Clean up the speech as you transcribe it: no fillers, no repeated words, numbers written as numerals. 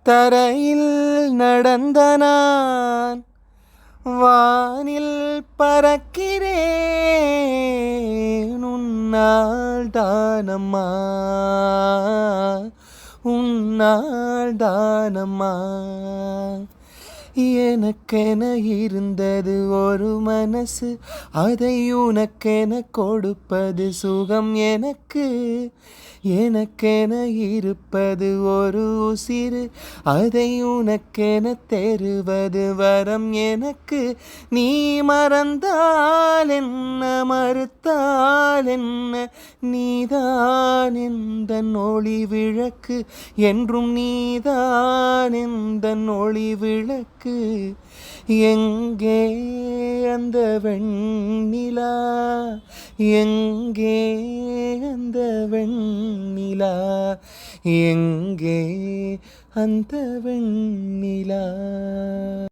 தரையில் நடந்த நான் வானில் பறக்கிறேன். உன்னால் தானம்மா, உன்னால் தானம்மா. எனக்கென இருந்தது ஒரு மனசு, அதை உனக்கென கொடுப்பது சுகம் எனக்கு. எனக்கென இருப்பது ஒரு உசிறு, அதை உனக்கென தெருவது வரம் எனக்கு. நீ மறந்தால் என்ன, மறுத்தால் என்ன, நீதான் எந்தன் ஒளி விளக்கு, என்றும் நீதான் எந்தன் ஒளி விளக்கு. எங்கே அந்த வெண்ணிலா, எங்கே அந்த வெண்ணிலா, எங்கே அந்த வெண்ணிலா.